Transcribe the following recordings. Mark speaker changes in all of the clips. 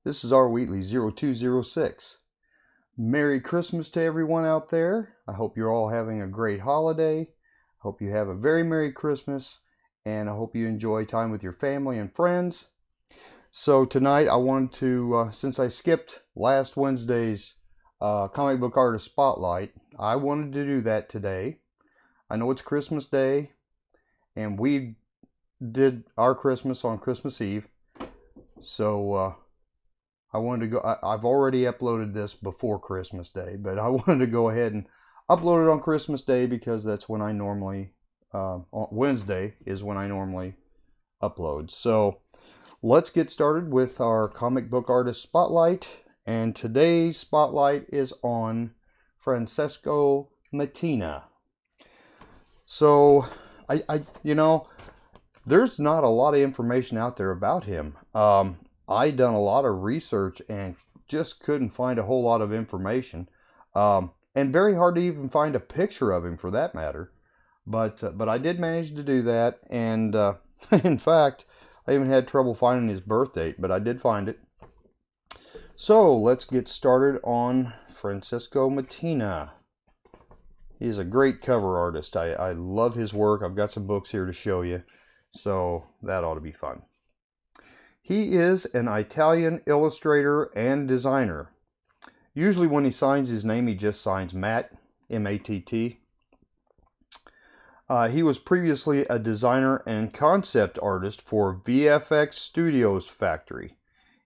Speaker 1: This is R. Wheatley 0206. Merry Christmas to everyone out there. I hope you're all having a great holiday. Hope you have a very Merry Christmas, and I hope you enjoy time with your family and friends. So tonight I wanted to, since I skipped last Wednesday's comic book artist spotlight, I wanted to do that today. I know it's Christmas Day, and we did our Christmas on Christmas Eve. So I wanted to go. I've already uploaded this before Christmas Day, but I wanted to go ahead and upload it on Christmas Day because that's when I normally, Wednesday is when I normally upload. So let's get started with our comic book artist spotlight. And today's spotlight is on Francesco Mattina. So there's not a lot of information out there about him. I done a lot of research and just couldn't find a whole lot of information, and very hard to even find a picture of him for that matter. But I did manage to do that, and in fact, I even had trouble finding his birth date, but I did find it. So let's get started on Francesco Mattina. He's a great cover artist. I love his work. I've got some books here to show you, so that ought to be fun. He is an Italian illustrator and designer. Usually when he signs his name, he just signs Matt, M-A-T-T. He was previously a designer and concept artist for VFX Studios Factory.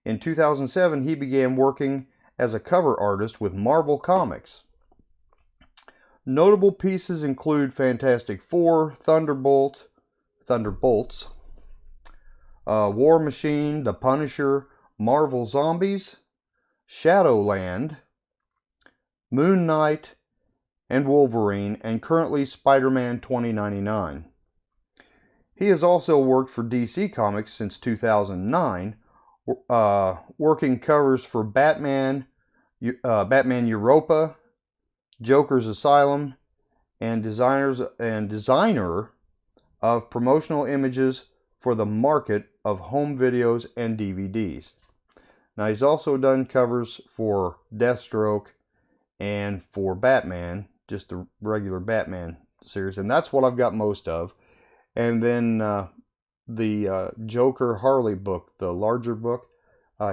Speaker 1: In 2007, he began working as a cover artist with Marvel Comics. Notable pieces include Fantastic Four, Thunderbolts, War Machine, The Punisher, Marvel Zombies, Shadowland, Moon Knight, and Wolverine, and currently Spider-Man 2099. He has also worked for DC Comics since 2009, working covers for Batman Europa, Joker's Asylum, and designer of promotional images for the market of home videos and DVDs. Now he's also done covers for Deathstroke and for Batman, just the regular Batman series, and that's what I've got most of. And then the Joker Harley book, the larger book,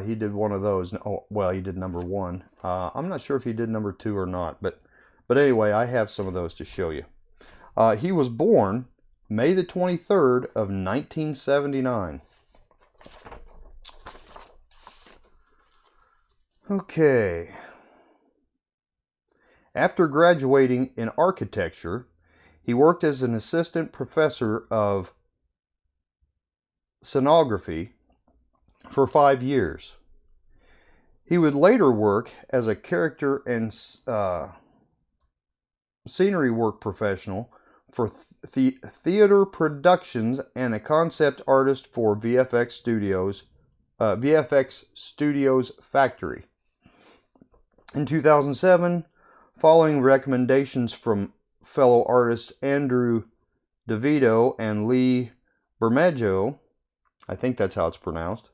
Speaker 1: he did one of those. Oh, well, he did number 1. I'm not sure if he did number 2 or not, but anyway, I have some of those to show you. He was born May the 23rd of 1979. Okay. After graduating in architecture, he worked as an assistant professor of scenography for 5 years. He would later work as a character and scenery work professional for theater productions and a concept artist for VFX Studios Factory. In 2007, following recommendations from fellow artists Andrew DeVito and Lee Bermejo, I think that's how it's pronounced,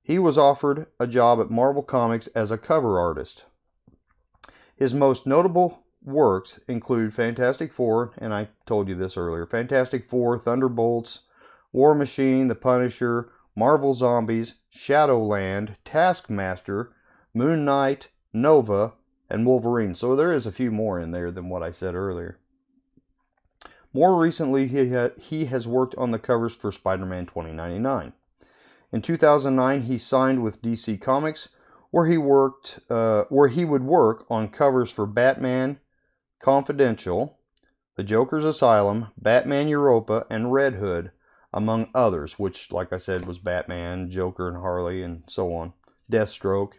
Speaker 1: he was offered a job at Marvel Comics as a cover artist. His most notable works include Fantastic Four, and I told you this earlier, Fantastic Four, Thunderbolts, War Machine, The Punisher, Marvel Zombies, Shadowland, Taskmaster, Moon Knight, Nova, and Wolverine. So there is a few more in there than what I said earlier. More recently, he has worked on the covers for Spider-Man 2099. In 2009, he signed with DC Comics, where he would work on covers for Batman Confidential, The Joker's Asylum, Batman Europa, and Red Hood, among others, which, like I said, was Batman, Joker, and Harley, and so on. Deathstroke.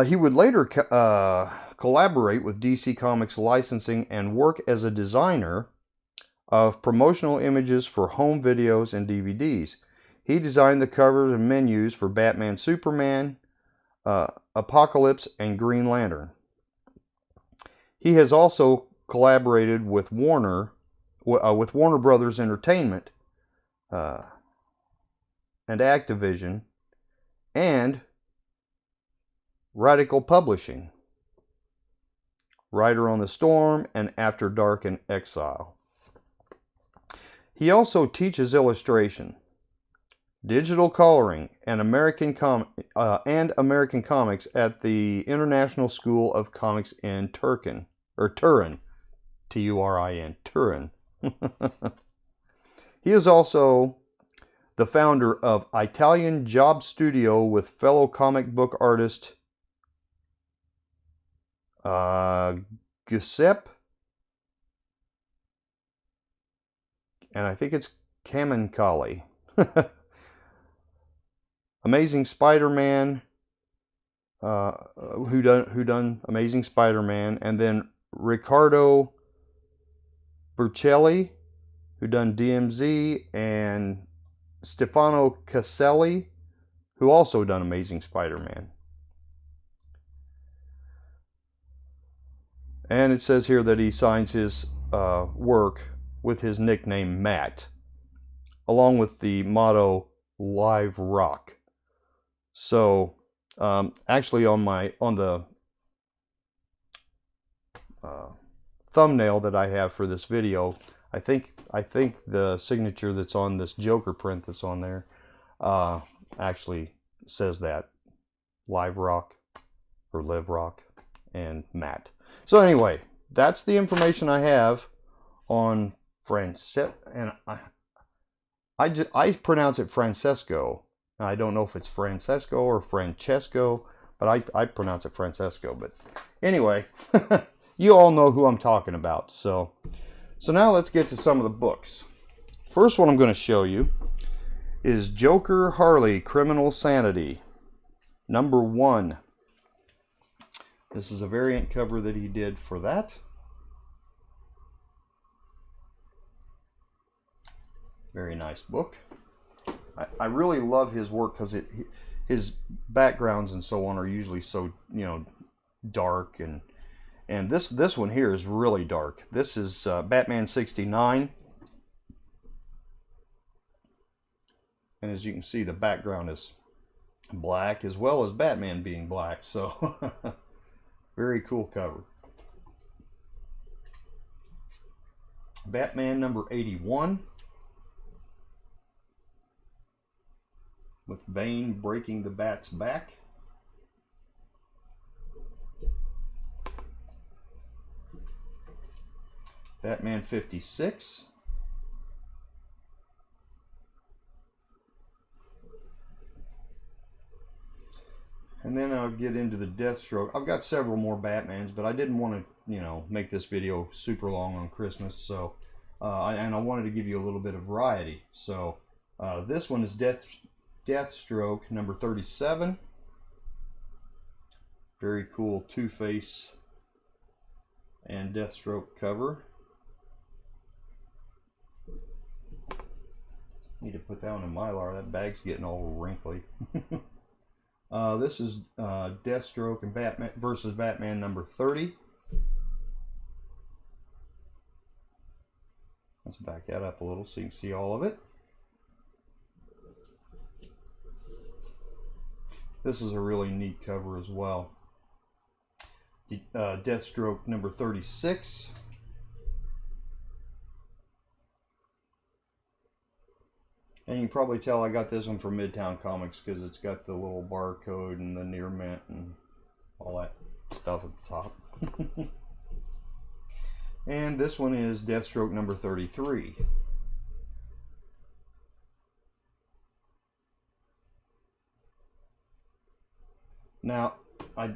Speaker 1: He would later collaborate with DC Comics licensing and work as a designer of promotional images for home videos and DVDs. He designed the covers and menus for Batman Superman, Apocalypse, and Green Lantern. He has also collaborated with Warner Brothers Entertainment and Activision and Radical Publishing, Rider on the Storm, and After Dark in Exile. He also teaches illustration, digital coloring, and American comics at the International School of Comics in Turin, T-U-R-I-N, Turin. He is also the founder of Italian Job Studio with fellow comic book artist Giuseppe, and I think it's Kamenkali. Amazing Spider-Man, who done Amazing Spider-Man, and then Riccardo Burcelli, who done DMZ, and Stefano Caselli, who also done Amazing Spider-Man. And it says here that he signs his work with his nickname Matt, along with the motto Live Rock. So actually on the thumbnail that I have for this video, I think the signature that's on this Joker print that's on there actually says that Live Rock or Live Rock and Matt. So anyway, that's the information I have on Francesco, and I pronounce it Francesco. I don't know if it's Francesco or Francesco, but I pronounce it Francesco. But anyway, you all know who I'm talking about. So now let's get to some of the books. First one I'm going to show you is Joker Harley Criminal Sanity, #1. This is a variant cover that he did for that. Very nice book. I really love his work because his backgrounds and so on are usually so, you know, dark, and this one here is really dark. This is Batman 69, and as you can see, the background is black as well as Batman being black, so very cool cover. Batman #81. With Bane breaking the Bat's back. Batman 56. And then I'll get into the Deathstroke. I've got several more Batmans, but I didn't want to, you know, make this video super long on Christmas. So, and I wanted to give you a little bit of variety. So, this one is Deathstroke #37. Very cool Two-Face and Deathstroke cover. Need to put that one in Mylar. That bag's getting all wrinkly. This is Deathstroke and Batman versus Batman #30. Let's back that up a little so you can see all of it. This is a really neat cover as well. Deathstroke #36. And you can probably tell I got this one from Midtown Comics because it's got the little barcode and the near mint and all that stuff at the top. And this one is Deathstroke #33. Now, I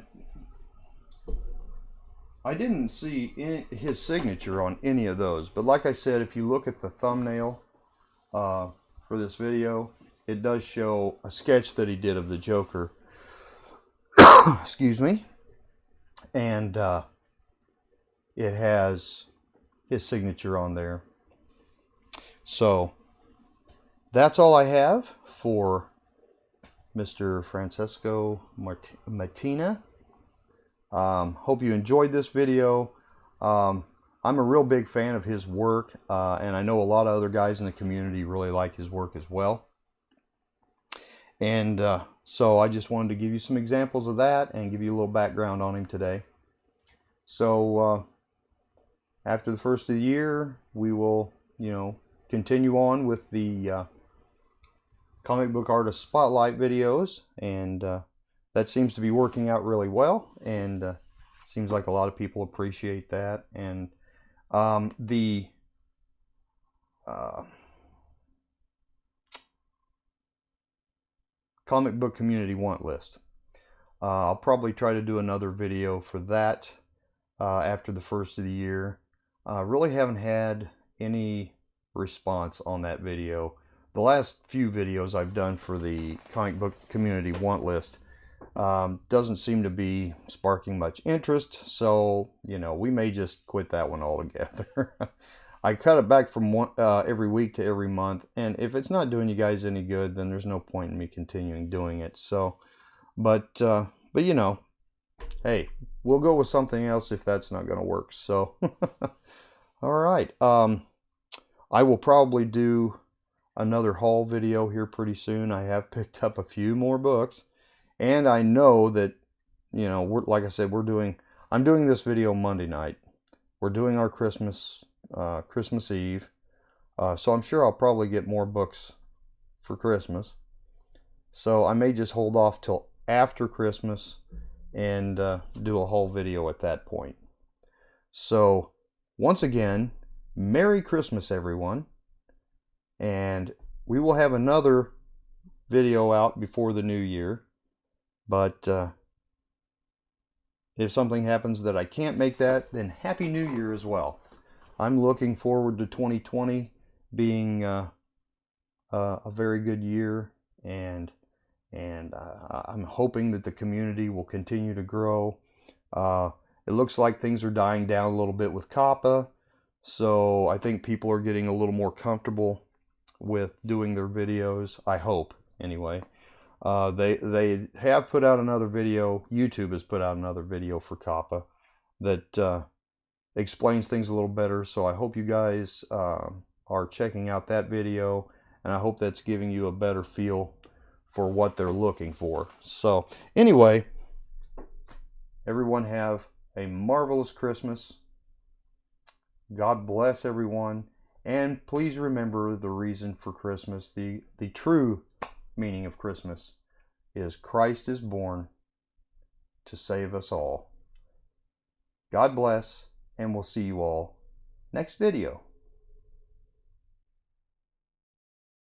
Speaker 1: didn't see his signature on any of those, but like I said, if you look at the thumbnail for this video, it does show a sketch that he did of the Joker. Excuse me. And it has his signature on there. So that's all I have for Mr. Francesco Mattina. Hope you enjoyed this video. I'm a real big fan of his work, and I know a lot of other guys in the community really like his work as well. And so I just wanted to give you some examples of that and give you a little background on him today. So after the first of the year, we will, continue on with the comic book artist spotlight videos, and that seems to be working out really well, and seems like a lot of people appreciate that. And the comic book community want list, I'll probably try to do another video for that after the first of the year. Really haven't had any response on that video. The last few videos I've done for the comic book community want list doesn't seem to be sparking much interest, so we may just quit that one altogether. I cut it back from every week to every month, and if it's not doing you guys any good, then there's no point in me continuing doing it. So, but hey, we'll go with something else if that's not going to work. So, all right. I will probably do another haul video here pretty soon. I have picked up a few more books, and I know that, like I said, I'm doing this video Monday night. We're doing our Christmas Eve. So I'm sure I'll probably get more books for Christmas. So I may just hold off till after Christmas and do a whole video at that point. So once again, Merry Christmas, everyone. And we will have another video out before the new year. But if something happens that I can't make that, then Happy New Year as well. I'm looking forward to 2020 being a very good year, and I'm hoping that the community will continue to grow. It looks like things are dying down a little bit with COPPA, so I think people are getting a little more comfortable with doing their videos. I hope, anyway. They have put out another video. YouTube has put out another video for COPPA that explains things a little better. So I hope you guys are checking out that video, and I hope that's giving you a better feel for what they're looking for. So anyway, everyone have a marvelous Christmas. God bless everyone. And please remember the reason for Christmas. The true meaning of Christmas is Christ is born to save us all. God bless, and we'll see you all next video.